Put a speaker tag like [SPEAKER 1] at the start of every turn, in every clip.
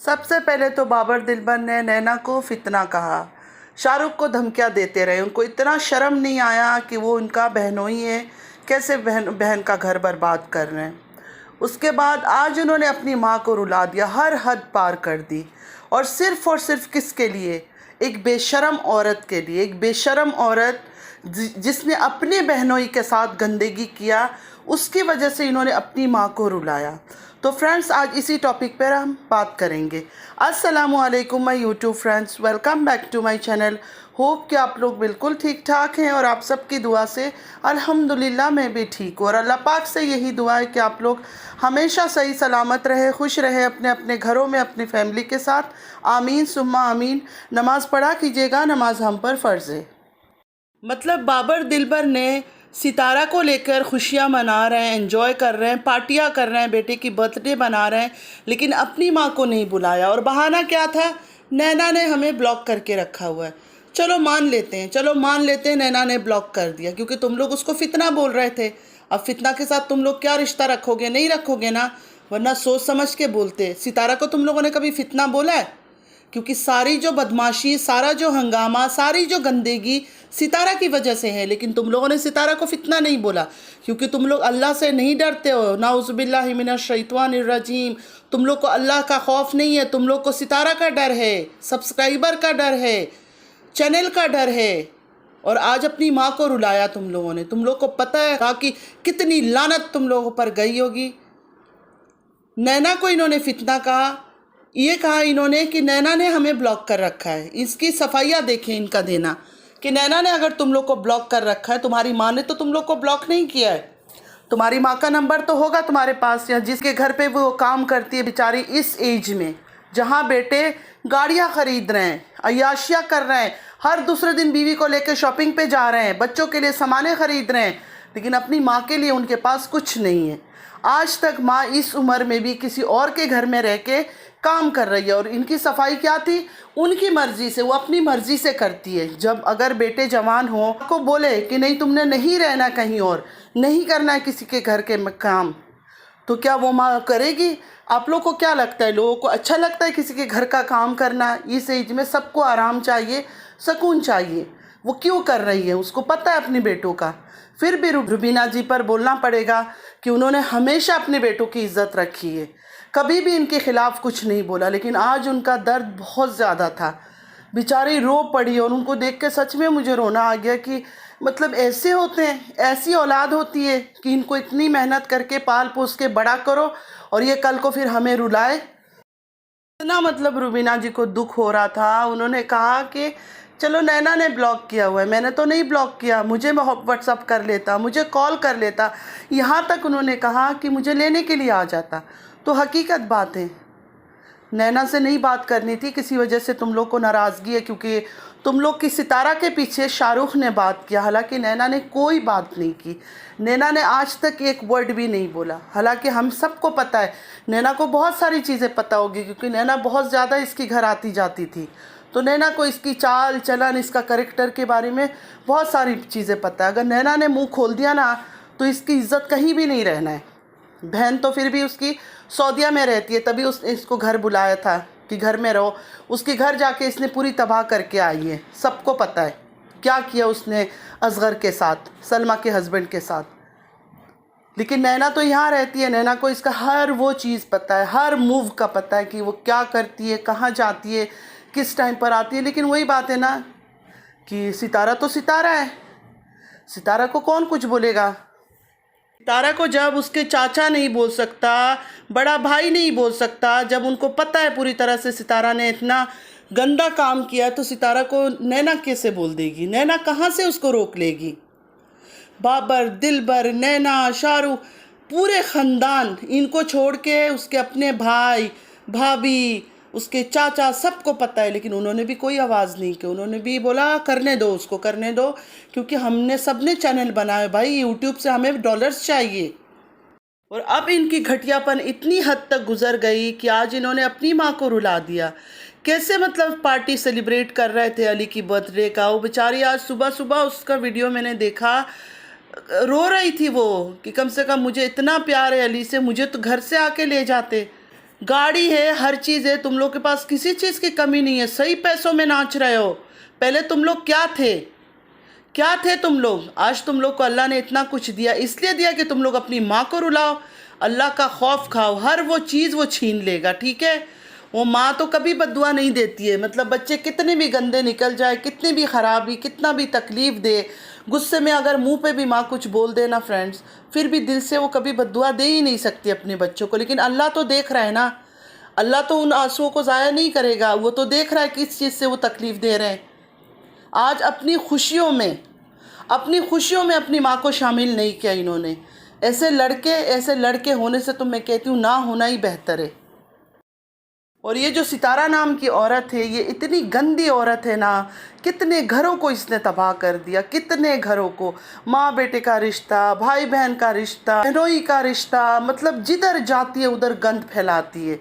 [SPEAKER 1] सबसे पहले तो बाबर दिलबर ने नैना को फितना कहा, शाहरुख को धमकियां देते रहे। उनको इतना शर्म नहीं आया कि वो उनका बहनोई है, कैसे बहन बहन का घर बर्बाद कर रहे हैं। उसके बाद आज उन्होंने अपनी माँ को रुला दिया, हर हद पार कर दी। और सिर्फ किसके लिए? एक बेशरम औरत के लिए। एक बेशरम औरत जिसने अपने बहनोई के साथ गंदगी किया, उसकी वजह से इन्होंने अपनी माँ को रुलाया। तो फ्रेंड्स, आज इसी टॉपिक पर हम बात करेंगे। अस्सलामुअलैकुम my YouTube friends, welcome back to my channel. Hope कि आप लोग बिल्कुल ठीक ठाक हैं और आप सबकी दुआ से अल्हम्दुलिल्लाह मैं भी ठीक हूँ। और अल्लाह पाक से यही दुआ है कि आप लोग हमेशा सही सलामत रहे, खुश रहे अपने अपने घरों में अपनी फैमिली के साथ। आमीन सुम्मा आमीन। नमाज़ पढ़ा कीजिएगा, नमाज हम पर फ़र्ज़ है। मतलब बाबर दिलबर ने सितारा को लेकर खुशियाँ मना रहे हैं, एंजॉय कर रहे हैं, पार्टियाँ कर रहे हैं, बेटे की बर्थडे मना रहे हैं, लेकिन अपनी माँ को नहीं बुलाया। और बहाना क्या था? नैना ने हमें ब्लॉक करके रखा हुआ है। चलो मान लेते हैं नैना ने ब्लॉक कर दिया, क्योंकि तुम लोग उसको फितना बोल रहे थे। अब फितना के साथ तुम लोग क्या रिश्ता रखोगे? नहीं रखोगे ना, वरना सोच समझ के बोलते। सितारा को तुम लोगों ने कभी फितना बोला है? क्योंकि सारी जो बदमाशी, सारा जो हंगामा, सारी जो गंदगी सितारा की वजह से है। लेकिन तुम लोगों ने सितारा को फितना नहीं बोला, क्योंकि तुम लोग अल्लाह से नहीं डरते हो। नाउज़ुबिल्लाहि मिनश शैतानिर रजीम। तुम लोग को अल्लाह का खौफ नहीं है, तुम लोग को सितारा का डर है, सब्सक्राइबर का डर है, चैनल का डर है। और आज अपनी माँ को रुलाया तुम लोगों ने। तुम लोग को पता है कि कितनी लानत तुम लोगों पर गई होगी। नैना को इन्होंने फितना कहा, ये कहा इन्होंने कि नैना ने हमें ब्लॉक कर रखा है। इसकी सफाइयाँ देखें इनका देना कि नैना ने अगर तुम लोग को ब्लॉक कर रखा है, तुम्हारी माँ ने तो तुम लोग को ब्लॉक नहीं किया है। तुम्हारी माँ का नंबर तो होगा तुम्हारे पास, या जिसके घर पे वो काम करती है बेचारी इस एज में, जहाँ बेटे गाड़ियाँ खरीद रहे हैं, अय्याशियाँ कर रहे हैं, हर दूसरे दिन बीवी को लेकर शॉपिंग पे जा रहे हैं, बच्चों के लिए सामानें खरीद रहे हैं, लेकिन अपनी माँ के लिए उनके पास कुछ नहीं है। आज तक माँ इस उम्र में भी किसी और के घर में रह के काम कर रही है। और इनकी सफाई क्या थी? उनकी मर्ज़ी से, वो अपनी मर्ज़ी से करती है। जब अगर बेटे जवान हो को बोले कि नहीं तुमने नहीं रहना कहीं और, नहीं करना है किसी के घर के काम, तो क्या वो माँ करेगी? आप लोग को क्या लगता है? लोगों को अच्छा लगता है किसी के घर का काम करना? इस एज में सबको आराम चाहिए, सुकून चाहिए। वो क्यों कर रही है? उसको पता है अपने बेटों का। फिर भी रुबीना जी पर बोलना पड़ेगा कि उन्होंने हमेशा अपने बेटों की इज्जत रखी है, कभी भी इनके खिलाफ कुछ नहीं बोला। लेकिन आज उनका दर्द बहुत ज़्यादा था, बेचारी रो पड़ी। और उनको देख के सच में मुझे रोना आ गया कि मतलब ऐसे होते हैं, ऐसी औलाद होती है कि इनको इतनी मेहनत करके पाल पोस के बड़ा करो और ये कल को फिर हमें रुलाए। इतना मतलब रुबीना जी को दुख हो रहा था। उन्होंने कहा कि चलो नैना ने ब्लॉक किया हुआ है, मैंने तो नहीं ब्लॉक किया, मुझे व्हाट्सअप कर लेता, मुझे कॉल कर लेता, यहाँ तक उन्होंने कहा कि मुझे लेने के लिए आ जाता। तो हकीकत बात है, नैना से नहीं बात करनी थी, किसी वजह से तुम लोग को नाराज़गी है, क्योंकि तुम लोग की सितारा के पीछे शाहरुख ने बात किया। हालांकि नैना ने कोई बात नहीं की, नैना ने आज तक एक वर्ड भी नहीं बोला। हालांकि हम सबको पता है, नैना को बहुत सारी चीज़ें पता होगी, क्योंकि नैना बहुत ज़्यादा इसके घर आती जाती थी। तो नैना को इसकी चाल चलन, इसका करेक्टर के बारे में बहुत सारी चीज़ें पता है। अगर नैना ने मुँह खोल दिया ना, तो इसकी इज्जत कहीं भी नहीं रहना है। बहन तो फिर भी उसकी सऊदीया में रहती है, तभी उसने इसको घर बुलाया था कि घर में रहो। उसके घर जाके इसने पूरी तबाह करके आई है, सबको पता है क्या किया उसने असगर के साथ, सलमा के हस्बैंड के साथ। लेकिन नैना तो यहाँ रहती है, नैना को इसका हर वो चीज़ पता है, हर मूव का पता है कि वो क्या करती है, कहाँ जाती है, किस टाइम पर आती है। लेकिन वही बात है ना कि सितारा तो सितारा है, सितारा को कौन कुछ बोलेगा? सितारा को जब उसके चाचा नहीं बोल सकता, बड़ा भाई नहीं बोल सकता, जब उनको पता है पूरी तरह से सितारा ने इतना गंदा काम किया, तो सितारा को नैना कैसे बोल देगी? नैना कहाँ से उसको रोक लेगी? बाबर दिलबर, नैना, शाहरुख, पूरे ख़ानदान, इनको छोड़ के उसके अपने भाई भाभी, उसके चाचा, सबको पता है। लेकिन उन्होंने भी कोई आवाज़ नहीं की, उन्होंने भी बोला करने दो, उसको करने दो, क्योंकि हमने सबने चैनल बनाए भाई, यूट्यूब से हमें डॉलर्स चाहिए। और अब इनकी घटियापन इतनी हद तक गुजर गई कि आज इन्होंने अपनी माँ को रुला दिया। कैसे मतलब पार्टी सेलिब्रेट कर रहे थे अली की बर्थडे का, वो बेचारी आज सुबह सुबह उसका वीडियो मैंने देखा, रो रही थी वो कि कम से कम मुझे इतना प्यार है अली से, मुझे तो घर से आके ले जाते। गाड़ी है, हर चीज़ है, तुम लोग के पास किसी चीज़ की कमी नहीं है, सही पैसों में नाच रहे हो। पहले तुम लोग क्या थे, क्या थे तुम लोग? आज तुम लोग को अल्लाह ने इतना कुछ दिया, इसलिए दिया कि तुम लोग अपनी माँ को रुलाओ, अल्लाह का खौफ खाओ। हर वो चीज़ वो छीन लेगा, ठीक है। वो माँ तो कभी बद्दुआ नहीं देती है, मतलब बच्चे कितने भी गंदे निकल जाए, कितनी भी ख़राबी, कितना भी तकलीफ़ दे, गुस्से में अगर मुंह पे भी माँ कुछ बोल दे ना फ्रेंड्स, फिर भी दिल से वो कभी बद्दुआ दे ही नहीं सकती अपने बच्चों को। लेकिन अल्लाह तो देख रहा है ना, अल्लाह तो उन आंसुओं को ज़ाया नहीं करेगा, वो तो देख रहा है किस चीज़ से वो तकलीफ़ दे रहे हैं। आज अपनी खुशियों में अपनी माँ को शामिल नहीं किया इन्होंने। ऐसे लड़के होने से तो मैं कहती हूँ ना होना ही बेहतर है। और ये जो सितारा नाम की औरत है, ये इतनी गंदी औरत है ना, कितने घरों को इसने तबाह कर दिया, कितने घरों को, माँ बेटे का रिश्ता, भाई बहन का रिश्ता, बहनोई का रिश्ता, मतलब जिधर जाती है उधर गंद फैलाती है।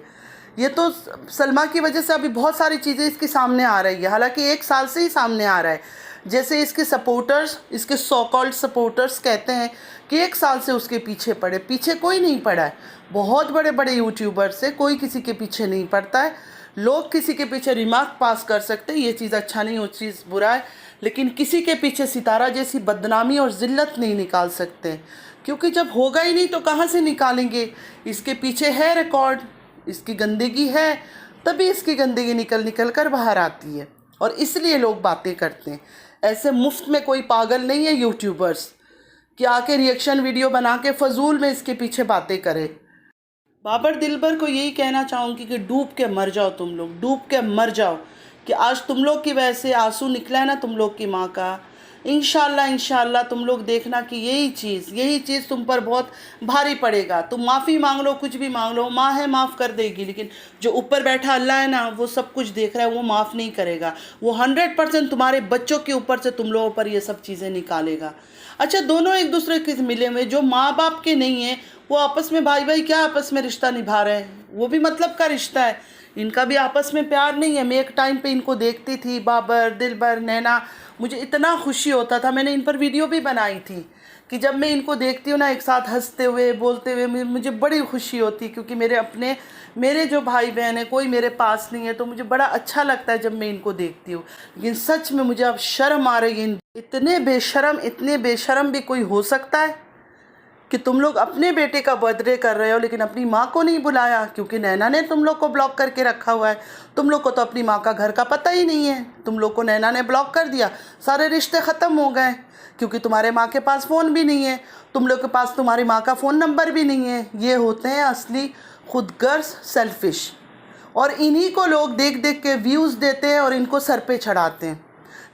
[SPEAKER 1] ये तो सलमा की वजह से अभी बहुत सारी चीज़ें इसके सामने आ रही है, हालांकि 1 साल से ही सामने आ रहा है। जैसे इसके सपोर्टर्स, इसके सो कॉल्ड सपोर्टर्स कहते हैं कि 1 साल से उसके पीछे पड़े, पीछे कोई नहीं पड़ा है। बहुत बड़े बड़े यूट्यूबर से कोई किसी के पीछे नहीं पड़ता है। लोग किसी के पीछे रिमार्क पास कर सकते हैं, ये चीज़ अच्छा नहीं, वो चीज़ बुरा है, लेकिन किसी के पीछे सितारा जैसी बदनामी और ज़िल्लत नहीं निकाल सकते, क्योंकि जब होगा ही नहीं तो कहाँ से निकालेंगे। इसके पीछे है रिकॉर्ड, इसकी गंदगी है, तभी इसकी गंदगी निकल निकल कर बाहर आती है, और इसलिए लोग बातें करते हैं। ऐसे मुफ्त में कोई पागल नहीं है यूट्यूबर्स कि आके रिएक्शन वीडियो बना के फजूल में इसके पीछे बातें करे। बाबर दिलबर को यही कहना चाहूँगी कि डूब के मर जाओ, तुम लोग डूब के मर जाओ, कि आज तुम लोग की वजह से आंसू निकला है ना तुम लोग की माँ का। इंशाल्लाह तुम लोग देखना कि यही चीज़ तुम पर बहुत भारी पड़ेगा। तुम माफ़ी मांग लो, कुछ भी मांग लो, माँ है माफ़ कर देगी, लेकिन जो ऊपर बैठा अल्लाह है ना, वो सब कुछ देख रहा है, वो माफ़ नहीं करेगा। वो 100% तुम्हारे बच्चों के ऊपर से तुम लोगों पर ये सब चीज़ें निकालेगा। अच्छा, दोनों एक दूसरे के मिले हुए, जो माँ बाप के नहीं है, वो आपस में भाई भाई क्या आपस में रिश्ता निभा रहे हैं, वो भी मतलब का रिश्ता है, इनका भी आपस में प्यार नहीं है। मैं एक टाइम पे इनको देखती थी, बाबर, दिलबर, नैना, मुझे इतना खुशी होता था, मैंने इन पर वीडियो भी बनाई थी कि जब मैं इनको देखती हूँ ना एक साथ हंसते हुए, बोलते हुए, मुझे बड़ी खुशी होती है, क्योंकि मेरे जो भाई बहन है कोई मेरे पास नहीं है, तो मुझे बड़ा अच्छा लगता है जब मैं इनको देखती हूँ। लेकिन सच में मुझे अब शर्म आ रही है, इतने बेशरम भी कोई हो सकता है कि तुम लोग अपने बेटे का बर्थडे कर रहे हो लेकिन अपनी माँ को नहीं बुलाया, क्योंकि नैना ने तुम लोग को ब्लॉक करके रखा हुआ है। तुम लोग को तो अपनी माँ का घर का पता ही नहीं है, तुम लोग को नैना ने ब्लॉक कर दिया, सारे रिश्ते ख़त्म हो गए, क्योंकि तुम्हारे माँ के पास फ़ोन भी नहीं है, तुम लोग के पास तुम्हारी माँ का फ़ोन नंबर भी नहीं है। ये होते हैं असली खुदगर्ज, सेल्फिश, और इन्हीं को लोग देख देख के व्यूज़ देते हैं और इनको सर पे चढ़ाते हैं।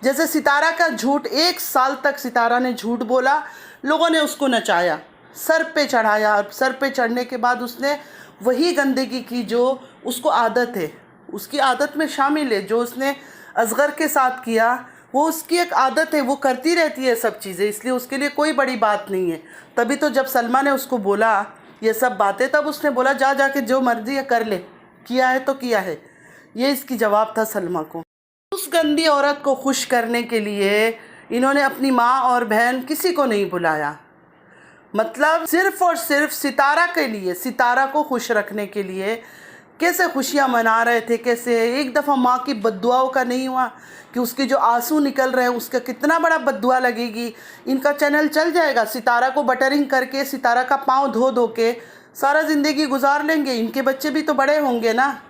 [SPEAKER 1] जैसे सितारा का झूठ, 1 साल तक सितारा ने झूठ बोला, लोगों ने उसको नचाया, सर पे चढ़ाया, और सर पे चढ़ने के बाद उसने वही गंदगी की जो उसको आदत है, उसकी आदत में शामिल है। जो उसने असगर के साथ किया वो उसकी एक आदत है, वो करती रहती है सब चीज़ें, इसलिए उसके लिए कोई बड़ी बात नहीं है। तभी तो जब सलमा ने उसको बोला ये सब बातें, तब उसने बोला जा जाके जो मर्जी है कर ले, किया है तो किया है। ये इसकी जवाब था सलमा को। उस गंदी औरत को खुश करने के लिए इन्होंने अपनी माँ और बहन किसी को नहीं बुलाया, मतलब सिर्फ़ और सिर्फ सितारा के लिए, सितारा को खुश रखने के लिए कैसे खुशियाँ मना रहे थे। कैसे एक दफ़ा माँ की बद्दुआओं का नहीं हुआ कि उसके जो आंसू निकल रहे हैं उसका कितना बड़ा बद्दुआ लगेगी। इनका चैनल चल जाएगा, सितारा को बटरिंग करके, सितारा का पाँव धो धो के सारा ज़िंदगी गुजार लेंगे। इनके बच्चे भी तो बड़े होंगे ना,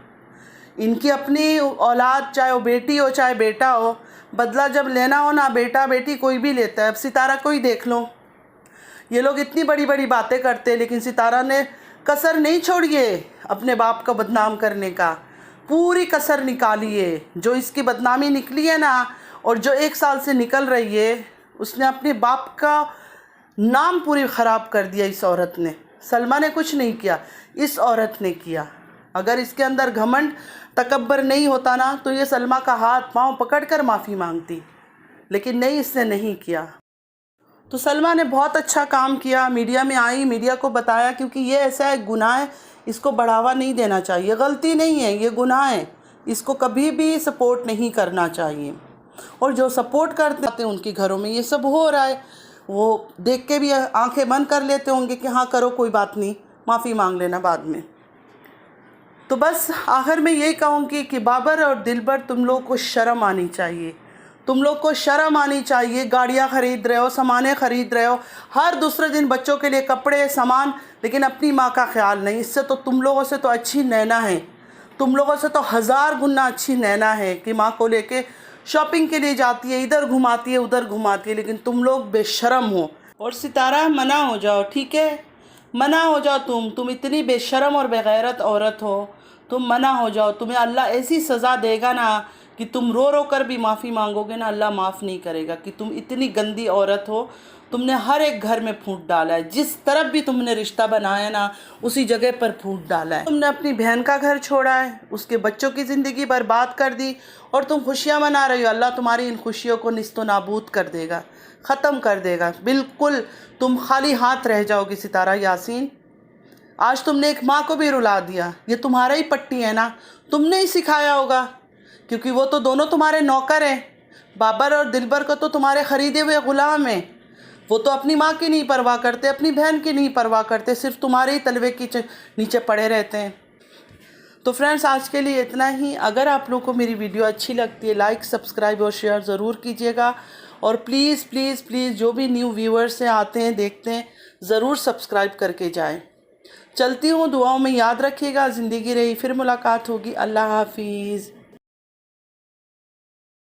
[SPEAKER 1] इनकी अपनी औलाद, चाहे वो बेटी हो चाहे बेटा हो, बदला जब लेना हो ना, बेटा बेटी कोई भी लेता है। अब सितारा को ही देख लो, ये लोग इतनी बड़ी बड़ी बातें करते हैं, लेकिन सितारा ने कसर नहीं छोड़ी है अपने बाप का बदनाम करने का, पूरी कसर निकाली है। जो इसकी बदनामी निकली है ना, और जो 1 साल से निकल रही है, उसने अपने बाप का नाम पूरी ख़राब कर दिया इस औरत ने। सलमा ने कुछ नहीं किया, इस औरत ने किया। अगर इसके अंदर घमंड, तकब्बर नहीं होता ना, तो ये सलमा का हाथ पाँव पकड़ कर माफ़ी मांगती, लेकिन नहीं, इसने नहीं किया। तो सलमा ने बहुत अच्छा काम किया, मीडिया में आई, मीडिया को बताया, क्योंकि ये ऐसा है, गुनाह है, इसको बढ़ावा नहीं देना चाहिए, गलती नहीं है, ये गुनाह है, इसको कभी भी सपोर्ट नहीं करना चाहिए। और जो सपोर्ट करते हैं उनके घरों में ये सब हो रहा है, वो देख के भी आंखें बंद कर लेते होंगे कि हाँ करो, कोई बात नहीं, माफ़ी मांग लेना बाद में। तो बस आखिर में यही कहूँगी कि बाबर और दिलबर, तुम लोग को शर्म आनी चाहिए, तुम लोग को शर्म आनी चाहिए। गाड़ियाँ ख़रीद रहे हो, सामानें ख़रीद रहे हो, हर दूसरे दिन बच्चों के लिए कपड़े सामान, लेकिन अपनी माँ का ख्याल नहीं। इससे तो तुम लोगों से तो अच्छी नैना है, तुम लोगों से तो 1000 गुना अच्छी नैना है कि माँ को लेके शॉपिंग के लिए जाती है, इधर घुमाती है उधर घुमाती है, लेकिन तुम लोग बेशर्म हो। और सितारा मना हो जाओ, ठीक है, मना हो जाओ। तुम इतनी बेशर्म और बेगैरत औरत हो, तुम मना हो जाओ। तुम्हें अल्लाह ऐसी सज़ा देगा ना कि तुम रो रो कर भी माफ़ी मांगोगे ना, अल्लाह माफ़ नहीं करेगा। कि तुम इतनी गंदी औरत हो, तुमने हर एक घर में फूट डाला है, जिस तरफ भी तुमने रिश्ता बनाया ना उसी जगह पर फूट डाला है। तुमने अपनी बहन का घर छोड़ा है, उसके बच्चों की ज़िंदगी बर्बाद कर दी, और तुम खुशियाँ मना रही हो। अल्लाह तुम्हारी इन खुशियों को निस्तो नाबूद कर देगा, ख़त्म कर देगा। बिल्कुल तुम खाली हाथ रह जाओगी सितारा यासीन। आज तुमने एक माँ को भी रुला दिया, ये तुम्हारा ही पट्टी है ना, तुमने ही सिखाया होगा, क्योंकि वो तो दोनों तुम्हारे नौकर हैं। बाबर और दिलबर को तो तुम्हारे ख़रीदे हुए ग़ुलाम हैं। वो तो अपनी माँ की नहीं परवाह करते, अपनी बहन की नहीं परवाह करते, सिर्फ तुम्हारे ही तलवे की नीचे पड़े रहते हैं। तो फ्रेंड्स, आज के लिए इतना ही। अगर आप लोगों को मेरी वीडियो अच्छी लगती है, लाइक सब्सक्राइब और शेयर ज़रूर कीजिएगा। और प्लीज़ प्लीज़ प्लीज़ जो भी न्यू व्यूअर्स हैं, आते हैं, देखते हैं, ज़रूर सब्सक्राइब करके जाएं। चलती हूँ, दुआओं में याद रखिएगा। ज़िंदगी रही, फिर मुलाकात होगी। अल्लाह हाफिज़।